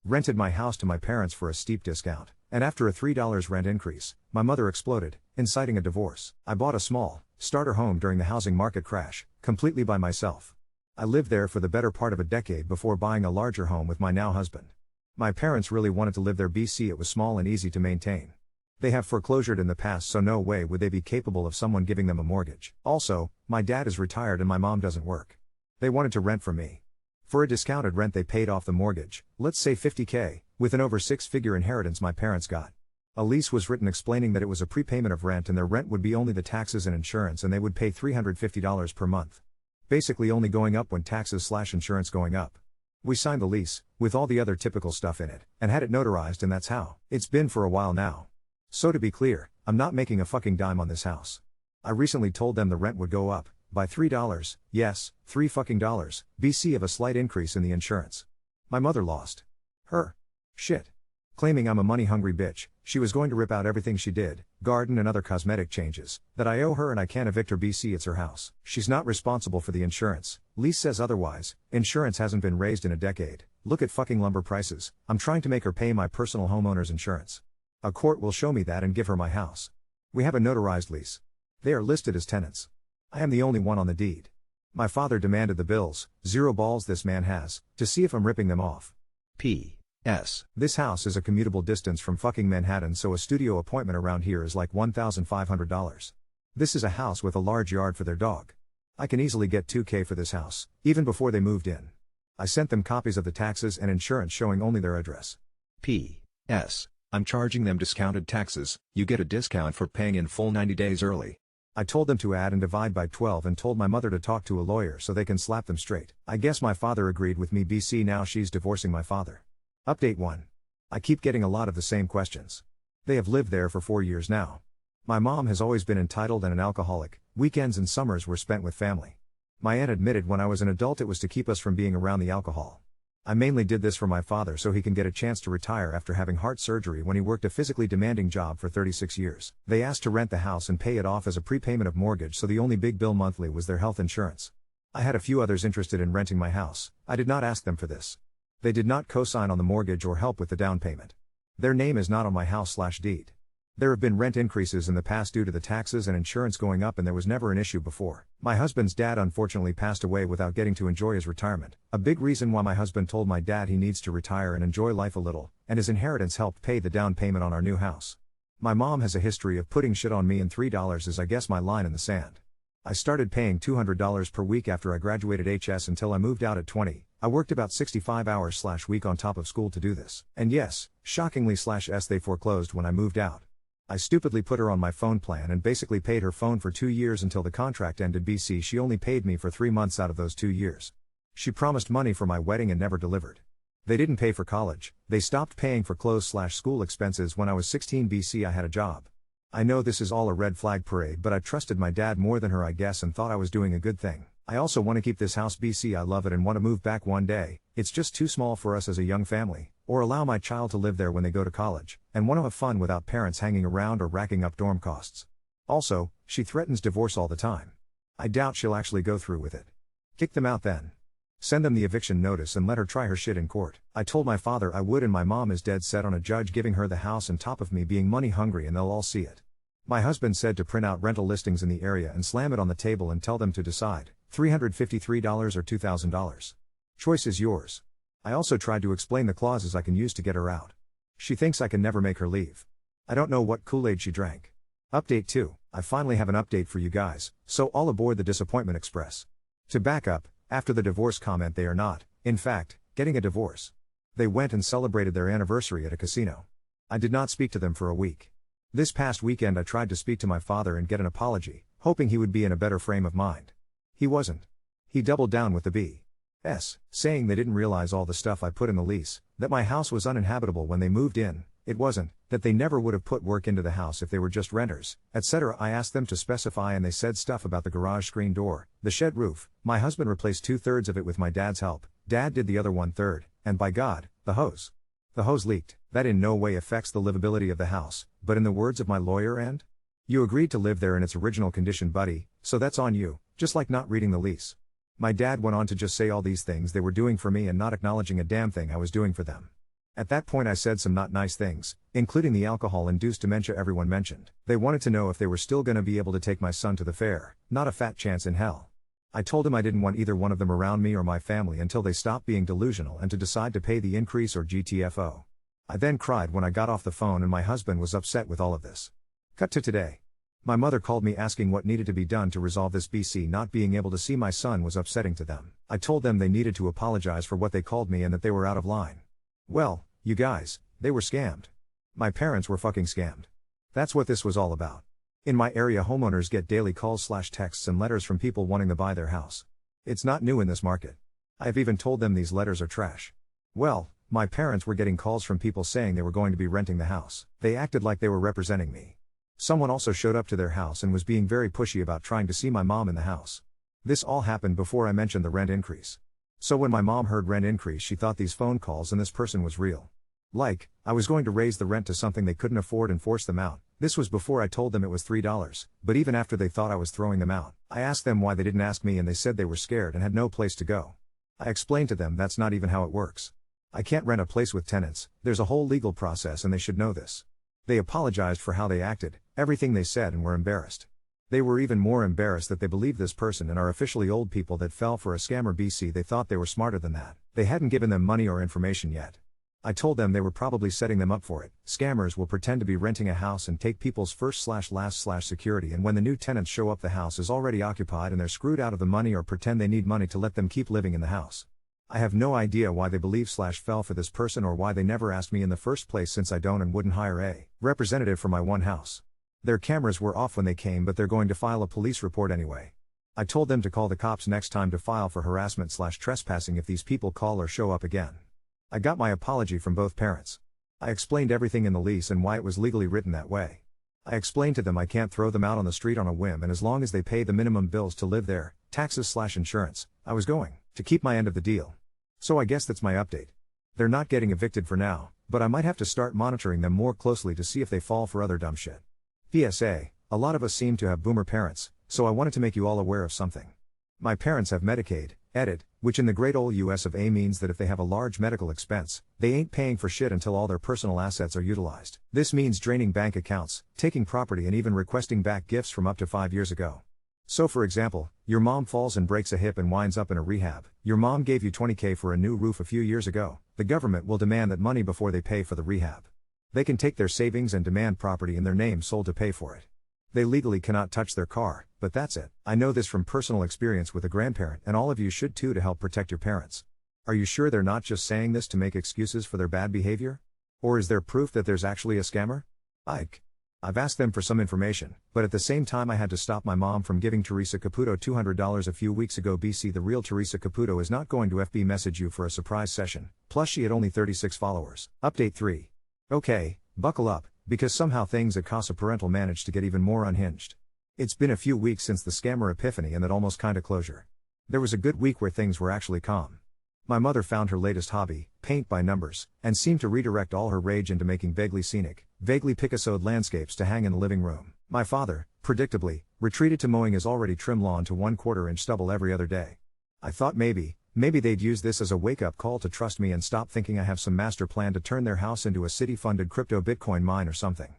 Rented my house to my parents for a steep discount, and after a $3 rent increase, my mother exploded, inciting a divorce. I bought a small, starter home during the housing market crash, completely by myself. I lived there for the better part of a decade before buying a larger home with my now husband. My parents really wanted to live there. It was small and easy to maintain. They have foreclosured in the past, so no way would they be capable of someone giving them a mortgage. Also, my dad is retired and my mom doesn't work. They wanted to rent from me. For a discounted rent they paid off the mortgage, let's say $50,000, with an over six-figure inheritance my parents got. A lease was written explaining that it was a prepayment of rent and their rent would be only the taxes and insurance, and they would pay $350 per month. Basically only going up when taxes/insurance going up. We signed the lease, with all the other typical stuff in it, and had it notarized, and that's how it's been for a while now. So to be clear, I'm not making a fucking dime on this house. I recently told them the rent would go up by $3, yes, $3 BC of a slight increase in the insurance. My mother lost her shit. Claiming I'm a money-hungry bitch, she was going to rip out everything she did, garden and other cosmetic changes, that I owe her and I can't evict her. It's her house. She's not responsible for the insurance. Lease says otherwise. Insurance hasn't been raised in a decade. Look at fucking lumber prices. I'm trying to make her pay my personal homeowner's insurance. A court will show me that and give her my house. We have a notarized lease. They are listed as tenants. I am the only one on the deed. My father demanded the bills, zero balls this man has, to see if I'm ripping them off. P.S. This house is a commutable distance from fucking Manhattan, so a studio appointment around here is like $1,500. This is a house with a large yard for their dog. I can easily get $2,000 for this house, even before they moved in. I sent them copies of the taxes and insurance showing only their address. P.S. I'm charging them discounted taxes. You get a discount for paying in full 90 days early. I told them to add and divide by 12 and told my mother to talk to a lawyer so they can slap them straight. I guess my father agreed with me. Now she's divorcing my father. Update 1. I keep getting a lot of the same questions. They have lived there for 4 years now. My mom has always been entitled and an alcoholic. Weekends and summers were spent with family. My aunt admitted when I was an adult it was to keep us from being around the alcohol. I mainly did this for my father so he can get a chance to retire after having heart surgery when he worked a physically demanding job for 36 years. They asked to rent the house and pay it off as a prepayment of mortgage, so the only big bill monthly was their health insurance. I had a few others interested in renting my house. I did not ask them for this. They did not co-sign on the mortgage or help with the down payment. Their name is not on my house/deed. There have been rent increases in the past due to the taxes and insurance going up, and there was never an issue before. My husband's dad unfortunately passed away without getting to enjoy his retirement. A big reason why my husband told my dad he needs to retire and enjoy life a little, and his inheritance helped pay the down payment on our new house. My mom has a history of putting shit on me, and $3 is I guess my line in the sand. I started paying $200 per week after I graduated HS until I moved out at 20. I worked about 65 hours/week on top of school to do this. And yes, shockingly/s they foreclosed when I moved out. I stupidly put her on my phone plan and basically paid her phone for 2 years until the contract ended. She only paid me for 3 months out of those 2 years. She promised money for my wedding and never delivered. They didn't pay for college. They stopped paying for clothes/school expenses when I was 16. I had a job. I know this is all a red flag parade, but I trusted my dad more than her, I guess, and thought I was doing a good thing. I also want to keep this house. I love it and want to move back one day. It's just too small for us as a young family, or allow my child to live there when they go to college, and want to have fun without parents hanging around or racking up dorm costs. Also, she threatens divorce all the time. I doubt she'll actually go through with it. Kick them out then. Send them the eviction notice and let her try her shit in court. I told my father I would, and my mom is dead set on a judge giving her the house on top of me being money hungry, and they'll all see it. My husband said to print out rental listings in the area and slam it on the table and tell them to decide, $353 or $2,000. Choice is yours. I also tried to explain the clauses I can use to get her out. She thinks I can never make her leave. I don't know what Kool-Aid she drank. Update 2. I finally have an update for you guys, so all aboard the Disappointment Express. To back up, after the divorce comment, they are not, in fact, getting a divorce. They went and celebrated their anniversary at a casino. I did not speak to them for a week. This past weekend I tried to speak to my father and get an apology, hoping he would be in a better frame of mind. He wasn't. He doubled down with the BS, saying they didn't realize all the stuff I put in the lease, that my house was uninhabitable when they moved in, it wasn't, that they never would have put work into the house if they were just renters, etc. I asked them to specify and they said stuff about the garage screen door, the shed roof. My husband replaced 2/3 of it with my dad's help, Dad did the other 1/3, and by God, the hose. The hose leaked. That in no way affects the livability of the house, but in the words of my lawyer, and you agreed to live there in its original condition, buddy, so that's on you, just like not reading the lease. My dad went on to just say all these things they were doing for me and not acknowledging a damn thing I was doing for them. At that point I said some not nice things, including the alcohol-induced dementia everyone mentioned. They wanted to know if they were still gonna be able to take my son to the fair, not a fat chance in hell. I told him I didn't want either one of them around me or my family until they stopped being delusional and to decide to pay the increase or GTFO. I then cried when I got off the phone and my husband was upset with all of this. Cut to today. My mother called me asking what needed to be done to resolve this. Not being able to see my son was upsetting to them. I told them they needed to apologize for what they called me and that they were out of line. Well, you guys, they were scammed. My parents were fucking scammed. That's what this was all about. In my area, homeowners get daily calls/texts and letters from people wanting to buy their house. It's not new in this market. I've even told them these letters are trash. Well, my parents were getting calls from people saying they were going to be renting the house. They acted like they were representing me. Someone also showed up to their house and was being very pushy about trying to see my mom in the house. This all happened before I mentioned the rent increase. So when my mom heard rent increase, she thought these phone calls and this person was real. Like, I was going to raise the rent to something they couldn't afford and force them out. This was before I told them it was $3, but even after they thought I was throwing them out, I asked them why they didn't ask me and they said they were scared and had no place to go. I explained to them that's not even how it works. I can't rent a place with tenants, there's a whole legal process and they should know this. They apologized for how they acted, everything they said, and were embarrassed. They were even more embarrassed that they believed this person and are officially old people that fell for a scammer. They thought they were smarter than that. They hadn't given them money or information yet. I told them they were probably setting them up for it. Scammers will pretend to be renting a house and take people's first/last/ security, and when the new tenants show up the house is already occupied and they're screwed out of the money, or pretend they need money to let them keep living in the house. I have no idea why they believe/fell for this person or why they never asked me in the first place, since I don't and wouldn't hire a representative for my one house. Their cameras were off when they came, but they're going to file a police report anyway. I told them to call the cops next time to file for harassment/trespassing if these people call or show up again. I got my apology from both parents. I explained everything in the lease and why it was legally written that way. I explained to them I can't throw them out on the street on a whim, and as long as they pay the minimum bills to live there, taxes/insurance, I was going to keep my end of the deal. So I guess that's my update. They're not getting evicted for now, but I might have to start monitoring them more closely to see if they fall for other dumb shit. PSA, a lot of us seem to have boomer parents, so I wanted to make you all aware of something. My parents have Medicaid, edit, which in the great old US of A means that if they have a large medical expense, they ain't paying for shit until all their personal assets are utilized. This means draining bank accounts, taking property, and even requesting back gifts from up to 5 years ago. So for example, your mom falls and breaks a hip and winds up in a rehab. Your mom gave you $20K for a new roof a few years ago. The government will demand that money before they pay for the rehab. They can take their savings and demand property in their name sold to pay for it. They legally cannot touch their car, but that's it. I know this from personal experience with a grandparent, and all of you should too, to help protect your parents. Are you sure they're not just saying this to make excuses for their bad behavior? Or is there proof that there's actually a scammer? I've asked them for some information, but at the same time I had to stop my mom from giving Teresa Caputo $200 a few weeks ago. The real Teresa Caputo is not going to FB message you for a surprise session, plus she had only 36 followers. Update 3. Okay, buckle up, because somehow things at Casa Parental managed to get even more unhinged. It's been a few weeks since the scammer epiphany and that almost kinda closure. There was a good week where things were actually calm. My mother found her latest hobby, paint by numbers, and seemed to redirect all her rage into making vaguely scenic, vaguely Picassoed landscapes to hang in the living room. My father, predictably, retreated to mowing his already trim lawn to 1/4-inch stubble every other day. I thought maybe they'd use this as a wake-up call to trust me and stop thinking I have some master plan to turn their house into a city-funded crypto Bitcoin mine or something.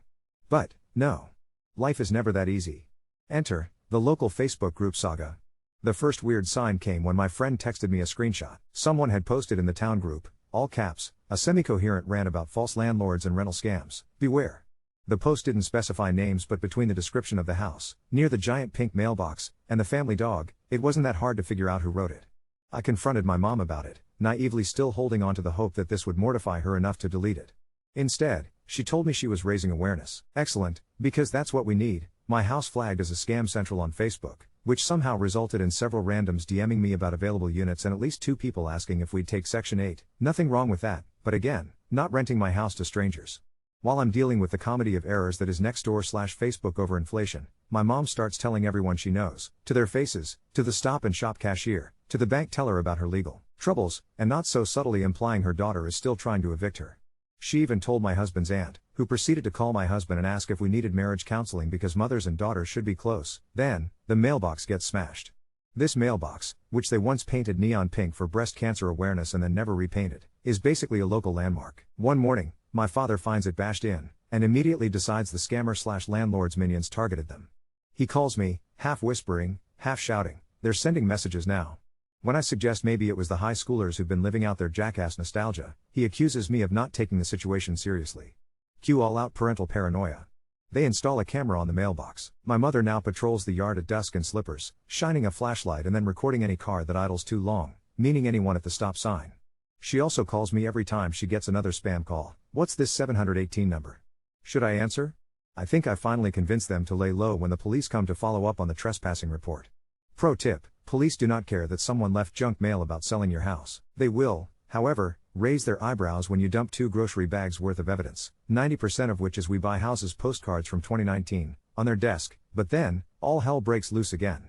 But, no. Life is never that easy. Enter, the local Facebook group saga. The first weird sign came when my friend texted me a screenshot. Someone had posted in the town group, all caps, a semi-coherent rant about false landlords and rental scams. Beware. The post didn't specify names, but between the description of the house, near the giant pink mailbox, and the family dog, it wasn't that hard to figure out who wrote it. I confronted my mom about it, naively still holding on to the hope that this would mortify her enough to delete it. Instead, she told me she was raising awareness. Excellent, because that's what we need. My house flagged as a scam central on Facebook, which somehow resulted in several randoms DMing me about available units and at least 2 people asking if we'd take Section 8. Nothing wrong with that, but again, not renting my house to strangers. While I'm dealing with the comedy of errors that is Nextdoor/Facebook over inflation, my mom starts telling everyone she knows, to their faces, to the Stop and Shop cashier, to the bank teller about her legal troubles, and not so subtly implying her daughter is still trying to evict her. She even told my husband's aunt, who proceeded to call my husband and ask if we needed marriage counseling because mothers and daughters should be close. Then, the mailbox gets smashed. This mailbox, which they once painted neon pink for breast cancer awareness and then never repainted, is basically a local landmark. One morning, my father finds it bashed in, and immediately decides the scammer/landlord's minions targeted them. He calls me, half whispering, half shouting, "They're sending messages now." When I suggest maybe it was the high schoolers who've been living out their jackass nostalgia, he accuses me of not taking the situation seriously. Cue all-out parental paranoia. They install a camera on the mailbox. My mother now patrols the yard at dusk in slippers, shining a flashlight and then recording any car that idles too long, meaning anyone at the stop sign. She also calls me every time she gets another spam call. "What's this 718 number? Should I answer?" I think I finally convinced them to lay low when the police come to follow up on the trespassing report. Pro tip: police do not care that someone left junk mail about selling your house. They will, however, raise their eyebrows when you dump 2 grocery bags worth of evidence, 90% of which is "We Buy Houses" postcards from 2019, on their desk, but then, all hell breaks loose again.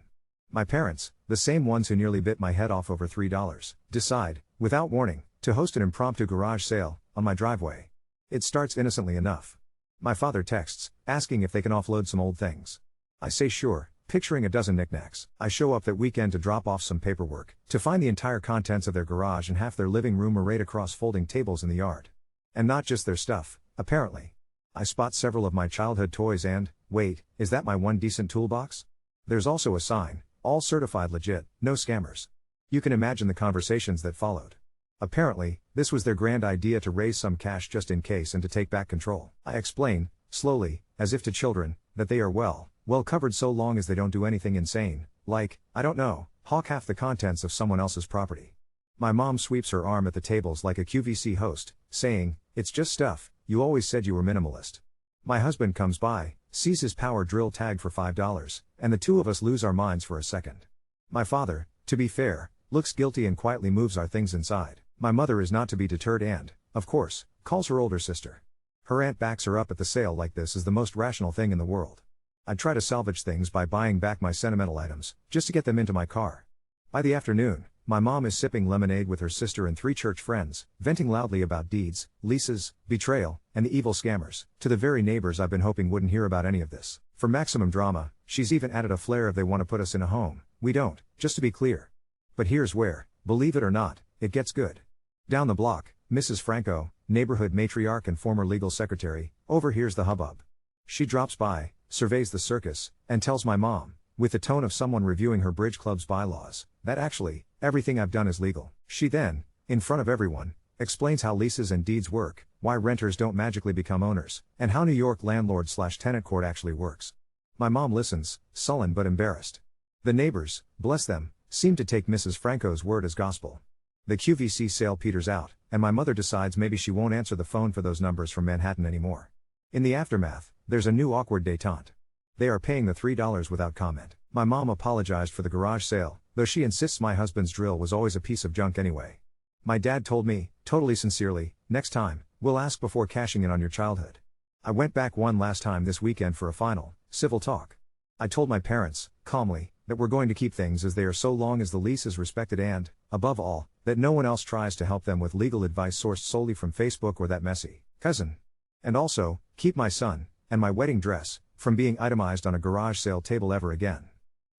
My parents, the same ones who nearly bit my head off over $3, decide, without warning, to host an impromptu garage sale, on my driveway. It starts innocently enough. My father texts, asking if they can offload some old things. I say sure, picturing a dozen knickknacks. I show up that weekend to drop off some paperwork, to find the entire contents of their garage and half their living room arrayed across folding tables in the yard. And not just their stuff, apparently. I spot several of my childhood toys and, wait, is that my one decent toolbox? There's also a sign, "All certified legit, no scammers." You can imagine the conversations that followed. Apparently, this was their grand idea to raise some cash just in case and to take back control. I explain, slowly, as if to children, that they are well covered so long as they don't do anything insane, like, I don't know, hawk half the contents of someone else's property. My mom sweeps her arm at the tables like a QVC host, saying, "It's just stuff, you always said you were minimalist." My husband comes by, sees his power drill tag for $5, and the two of us lose our minds for a second. My father, to be fair, looks guilty and quietly moves our things inside. My mother is not to be deterred and, of course, calls her older sister. Her aunt backs her up at the sale like this is the most rational thing in the world. I'd try to salvage things by buying back my sentimental items, just to get them into my car. By the afternoon, my mom is sipping lemonade with her sister and 3 church friends, venting loudly about deeds, leases, betrayal, and the evil scammers, to the very neighbors I've been hoping wouldn't hear about any of this. For maximum drama, she's even added a flair of "they want to put us in a home, we don't," just to be clear. But here's where, believe it or not, it gets good. Down the block, Mrs. Franco, neighborhood matriarch and former legal secretary, overhears the hubbub. She drops by, surveys the circus, and tells my mom, with the tone of someone reviewing her bridge club's bylaws, that actually, everything I've done is legal. She then, in front of everyone, explains how leases and deeds work, why renters don't magically become owners, and how New York landlord/tenant court actually works. My mom listens, sullen but embarrassed. The neighbors, bless them, seem to take Mrs. Franco's word as gospel. The QVC sale peters out, and my mother decides maybe she won't answer the phone for those numbers from Manhattan anymore. In the aftermath, there's a new awkward détente. They are paying the $3 without comment. My mom apologized for the garage sale, though she insists my husband's drill was always a piece of junk anyway. My dad told me, totally sincerely, "Next time, we'll ask before cashing in on your childhood." I went back one last time this weekend for a final, civil talk. I told my parents, calmly, that we're going to keep things as they are so long as the lease is respected and, above all, that no one else tries to help them with legal advice sourced solely from Facebook or that messy cousin. And also, keep my son, and my wedding dress, from being itemized on a garage sale table ever again.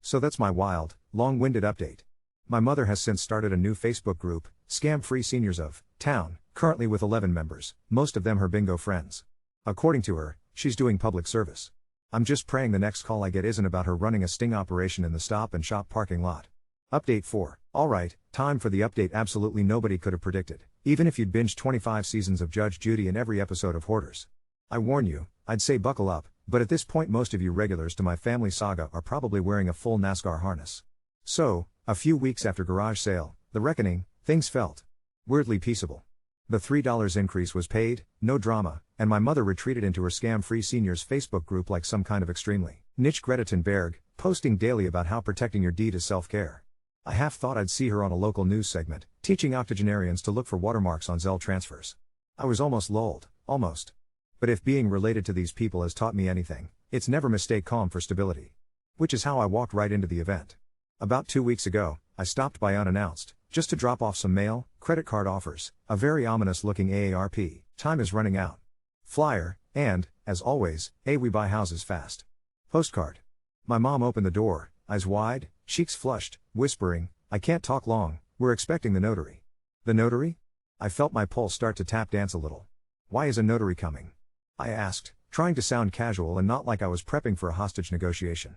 So that's my wild, long-winded update. My mother has since started a new Facebook group, Scam-Free Seniors of Town, currently with 11 members, most of them her bingo friends. According to her, she's doing public service. I'm just praying the next call I get isn't about her running a sting operation in the Stop and Shop parking lot. Update 4. Alright, time for the update absolutely nobody could have predicted, even if you'd binged 25 seasons of Judge Judy and every episode of Hoarders. I warn you, I'd say buckle up, but at this point most of you regulars to my family saga are probably wearing a full NASCAR harness. So, a few weeks after garage sale, the reckoning, things felt weirdly peaceable. The $3 increase was paid, no drama, and my mother retreated into her Scam-Free Seniors Facebook group like some kind of extremely niche Greta Thunberg, posting daily about how protecting your deed is self-care. I half thought I'd see her on a local news segment, teaching octogenarians to look for watermarks on Zelle transfers. I was almost lulled, almost. But if being related to these people has taught me anything, it's never mistake calm for stability. Which is how I walked right into the event. About 2 weeks ago, I stopped by unannounced, just to drop off some mail, credit card offers, a very ominous looking AARP, time is running out, flyer, and, as always, a "We Buy Houses Fast" postcard. My mom opened the door, eyes wide, cheeks flushed, whispering, "I can't talk long, we're expecting the notary." The notary? I felt my pulse start to tap dance a little. "Why is a notary coming?" I asked, trying to sound casual and not like I was prepping for a hostage negotiation.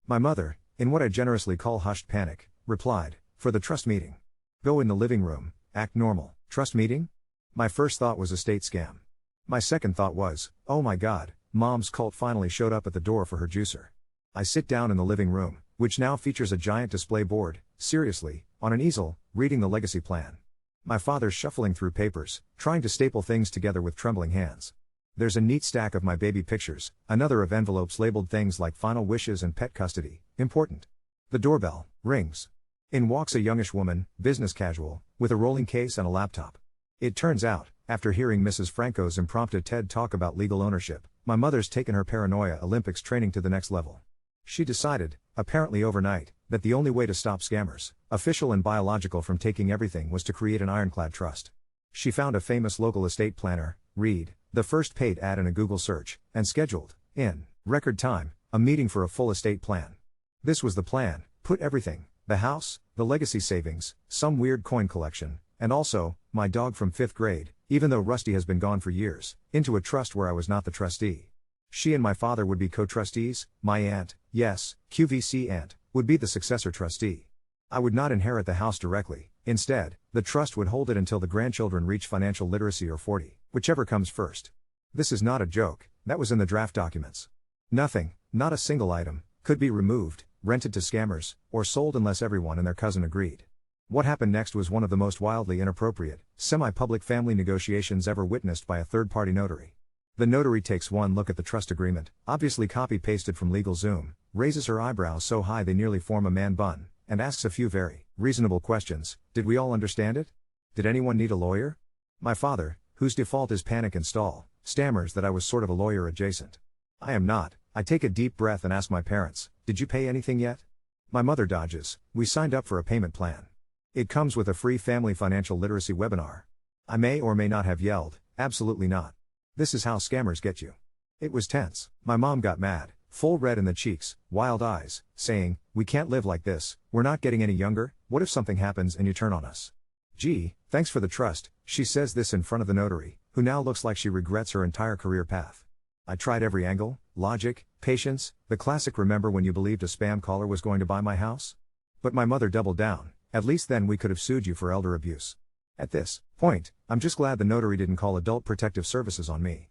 My mother, in what I generously call hushed panic, replied, "For the trust meeting. Go in the living room, act normal. Trust meeting?" My first thought was estate scam. My second thought was, oh my god, mom's cult finally showed up at the door for her juicer. I sit down in the living room, which now features a giant display board, seriously, on an easel, reading the legacy plan. My father's shuffling through papers, trying to staple things together with trembling hands. There's a neat stack of my baby pictures, another of envelopes labeled things like final wishes and pet custody, important. The doorbell rings. In walks a youngish woman, business casual, with a rolling case and a laptop. It turns out, after hearing Mrs. Franco's impromptu TED talk about legal ownership, my mother's taken her paranoia Olympics training to the next level. She decided, apparently overnight, that the only way to stop scammers, official and biological, from taking everything was to create an ironclad trust. She found a famous local estate planner, read the first paid ad in a Google search, and scheduled, in record time, a meeting for a full estate plan. This was the plan: put everything, the house, the legacy savings, some weird coin collection, and also, my dog from 5th grade, even though Rusty has been gone for years, into a trust where I was not the trustee. She and my father would be co-trustees, my aunt, yes, QVC aunt, would be the successor trustee. I would not inherit the house directly, instead, the trust would hold it until the grandchildren reach financial literacy or 40, whichever comes first. This is not a joke, that was in the draft documents. Nothing, not a single item, could be removed, rented to scammers, or sold unless everyone and their cousin agreed. What happened next was one of the most wildly inappropriate, semi-public family negotiations ever witnessed by a third-party notary. The notary takes one look at the trust agreement, obviously copy-pasted from LegalZoom, raises her eyebrows so high they nearly form a man bun, and asks a few very reasonable questions. Did we all understand it? Did anyone need a lawyer? My father, whose default is panic and stall, stammers that I was sort of a lawyer adjacent. I am not. I take a deep breath and ask my parents, did you pay anything yet? My mother dodges, we signed up for a payment plan. It comes with a free family financial literacy webinar. I may or may not have yelled, absolutely not. This is how scammers get you. It was tense. My mom got mad, full red in the cheeks, wild eyes, saying, we can't live like this, we're not getting any younger, what if something happens and you turn on us? Gee, thanks for the trust, she says this in front of the notary, who now looks like she regrets her entire career path. I tried every angle, logic, patience, the classic remember when you believed a spam caller was going to buy my house? But my mother doubled down, at least then we could have sued you for elder abuse. At this point, I'm just glad the notary didn't call Adult Protective Services on me.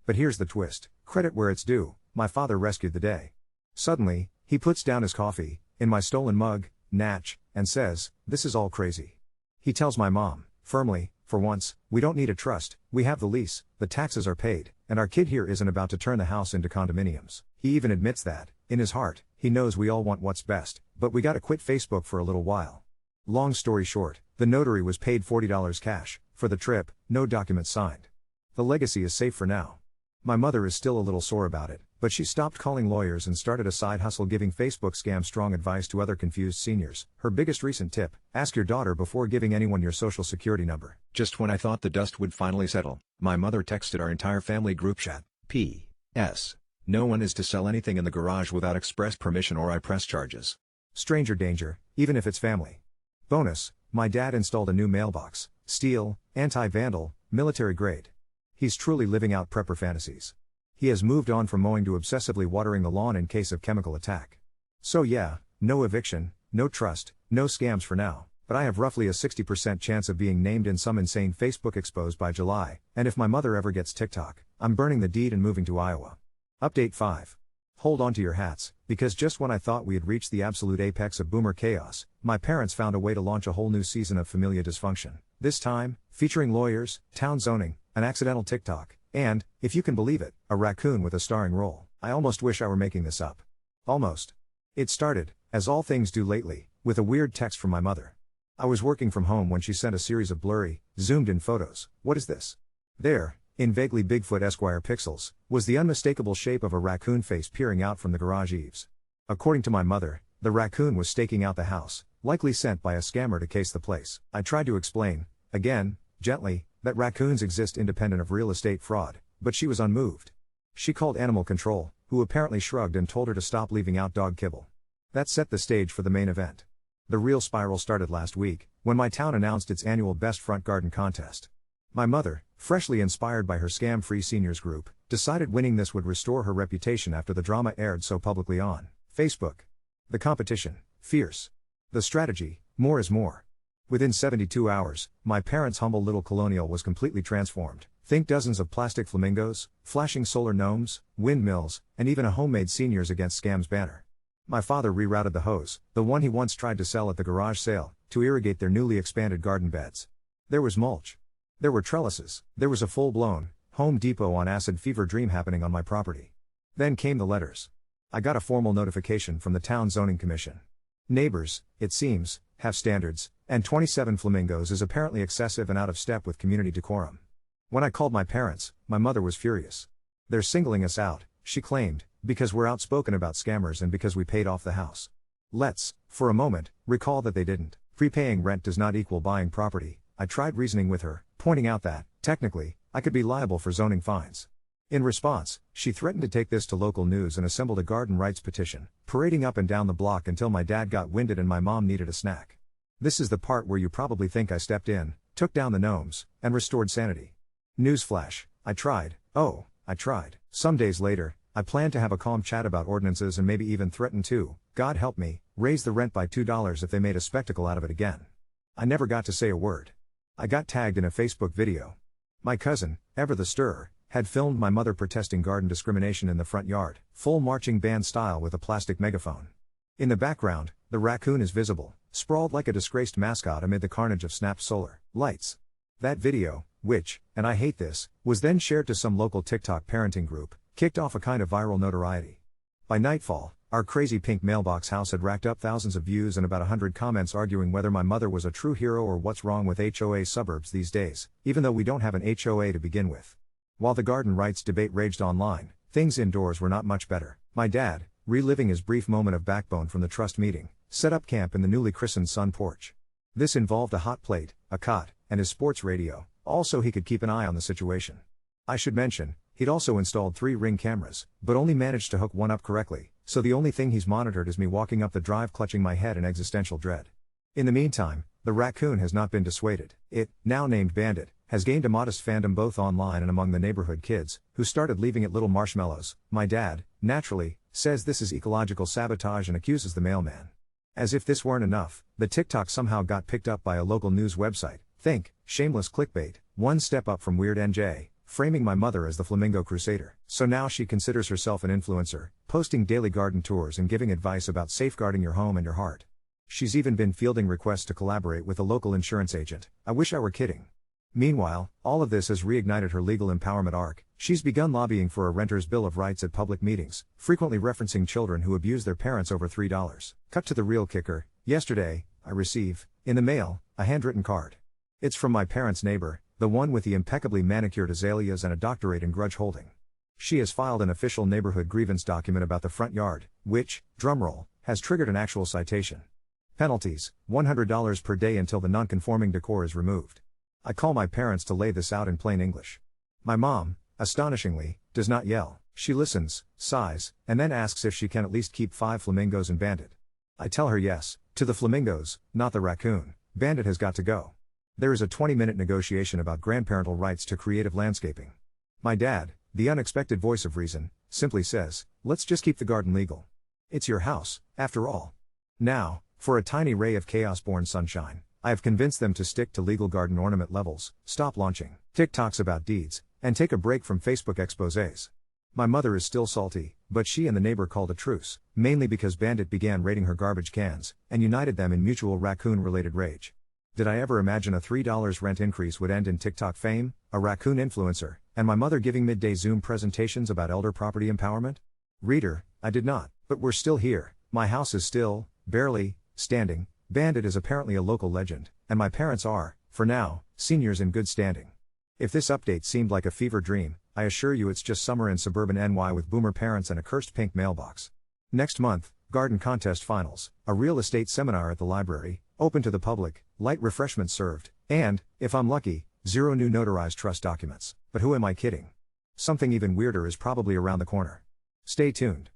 But here's the twist, credit where it's due, my father rescued the day. Suddenly, he puts down his coffee, in my stolen mug, natch, and says, this is all crazy. He tells my mom, firmly, for once, we don't need a trust, we have the lease, the taxes are paid, and our kid here isn't about to turn the house into condominiums. He even admits that, in his heart, he knows we all want what's best, but we gotta quit Facebook for a little while. Long story short, the notary was paid $40 cash, for the trip, no documents signed. The legacy is safe for now. My mother is still a little sore about it, but she stopped calling lawyers and started a side hustle giving Facebook scam strong advice to other confused seniors. Her biggest recent tip, ask your daughter before giving anyone your social security number. Just when I thought the dust would finally settle, my mother texted our entire family group chat, P.S. No one is to sell anything in the garage without express permission or I press charges. Stranger danger, even if it's family. Bonus, my dad installed a new mailbox, steel, anti-vandal, military grade. He's truly living out prepper fantasies. He has moved on from mowing to obsessively watering the lawn in case of chemical attack. So yeah, no eviction, no trust, no scams for now, but I have roughly a 60% chance of being named in some insane Facebook expose by July, and if my mother ever gets TikTok, I'm burning the deed and moving to Iowa. Update 5. Hold on to your hats, because just when I thought we had reached the absolute apex of boomer chaos, my parents found a way to launch a whole new season of familia dysfunction. This time, featuring lawyers, town zoning, an accidental TikTok, and, if you can believe it, a raccoon with a starring role. I almost wish I were making this up. Almost. It started, as all things do lately, with a weird text from my mother. I was working from home when she sent a series of blurry, zoomed-in photos. What is this? There, in vaguely Bigfoot Esquire pixels, was the unmistakable shape of a raccoon face peering out from the garage eaves. According to my mother, the raccoon was staking out the house, likely sent by a scammer to case the place. I tried to explain, again, gently, that raccoons exist independent of real estate fraud, but she was unmoved. She called animal control, who apparently shrugged and told her to stop leaving out dog kibble. That set the stage for the main event. The real spiral started last week, when my town announced its annual Best Front Garden contest. My mother, freshly inspired by her scam-free seniors group, decided winning this would restore her reputation after the drama aired so publicly on Facebook. The competition, fierce. The strategy, more is more. Within 72 hours, my parents' humble little colonial was completely transformed. Think dozens of plastic flamingos, flashing solar gnomes, windmills, and even a homemade Seniors Against Scams banner. My father rerouted the hose, the one he once tried to sell at the garage sale, to irrigate their newly expanded garden beds. There was mulch. There were trellises. There was a full-blown Home Depot on acid fever dream happening on my property. Then came the letters. I got a formal notification from the town zoning commission. Neighbors, it seems, have standards, and 27 flamingos is apparently excessive and out of step with community decorum. When I called my parents, my mother was furious. They're singling us out, she claimed, because we're outspoken about scammers and because we paid off the house. Let's, for a moment, recall that they didn't. Prepaying rent does not equal buying property. I tried reasoning with her, pointing out that, technically, I could be liable for zoning fines. In response, she threatened to take this to local news and assembled a garden rights petition, parading up and down the block until my dad got winded and my mom needed a snack. This is the part where you probably think I stepped in, took down the gnomes, and restored sanity. Newsflash, I tried. Oh, I tried. Some days later, I planned to have a calm chat about ordinances and maybe even threaten to, God help me, raise the rent by $2 if they made a spectacle out of it again. I never got to say a word. I got tagged in a Facebook video. My cousin, ever the stirrer, had filmed my mother protesting garden discrimination in the front yard, full marching band style with a plastic megaphone. In the background, the raccoon is visible, sprawled like a disgraced mascot amid the carnage of snapped solar lights. That video, which, and I hate this, was then shared to some local TikTok parenting group, kicked off a kind of viral notoriety. By nightfall, our crazy pink mailbox house had racked up thousands of views and about 100 comments arguing whether my mother was a true hero or what's wrong with HOA suburbs these days, even though we don't have an HOA to begin with. While the garden rights debate raged online, things indoors were not much better. My dad, reliving his brief moment of backbone from the trust meeting, set up camp in the newly christened sun porch. This involved a hot plate, a cot, and his sports radio, also he could keep an eye on the situation. I should mention, he'd also installed 3 Ring cameras, but only managed to hook one up correctly, so the only thing he's monitored is me walking up the drive clutching my head in existential dread. In the meantime, the raccoon has not been dissuaded. It, now named Bandit, has gained a modest fandom both online and among the neighborhood kids, who started leaving it little marshmallows. My dad, naturally, says this is ecological sabotage and accuses the mailman. As if this weren't enough, the TikTok somehow got picked up by a local news website. Think, shameless clickbait, one step up from Weird NJ, framing my mother as the Flamingo Crusader. So now she considers herself an influencer, posting daily garden tours and giving advice about safeguarding your home and your heart. She's even been fielding requests to collaborate with a local insurance agent. I wish I were kidding. Meanwhile, all of this has reignited her legal empowerment arc. She's begun lobbying for a renter's bill of rights at public meetings, frequently referencing children who abuse their parents over $3. Cut to the real kicker. Yesterday, I receive, in the mail, a handwritten card. It's from my parents' neighbor, the one with the impeccably manicured azaleas and a doctorate in grudge holding. She has filed an official neighborhood grievance document about the front yard, which, drumroll, has triggered an actual citation. Penalties, $100 per day until the non-conforming decor is removed. I call my parents to lay this out in plain English. My mom, astonishingly, does not yell. She listens, sighs, and then asks if she can at least keep 5 flamingos and Bandit. I tell her yes, to the flamingos, not the raccoon. Bandit has got to go. There is a 20-minute negotiation about grandparental rights to creative landscaping. My dad, the unexpected voice of reason, simply says, let's just keep the garden legal. It's your house, after all. Now, for a tiny ray of chaos-born sunshine, I have convinced them to stick to legal garden ornament levels, stop launching TikToks about deeds, and take a break from Facebook exposés. My mother is still salty, but she and the neighbor called a truce, mainly because Bandit began raiding her garbage cans, and united them in mutual raccoon-related rage. Did I ever imagine a $3 rent increase would end in TikTok fame, a raccoon influencer, and my mother giving midday Zoom presentations about elder property empowerment? Reader, I did not, but we're still here. My house is still, barely, standing. Bandit is apparently a local legend, and my parents are, for now, seniors in good standing. If this update seemed like a fever dream, I assure you it's just summer in suburban NY with boomer parents and a cursed pink mailbox. Next month, garden contest finals, a real estate seminar at the library, open to the public, light refreshments served, and, if I'm lucky, 0 new notarized trust documents. But who am I kidding? Something even weirder is probably around the corner. Stay tuned.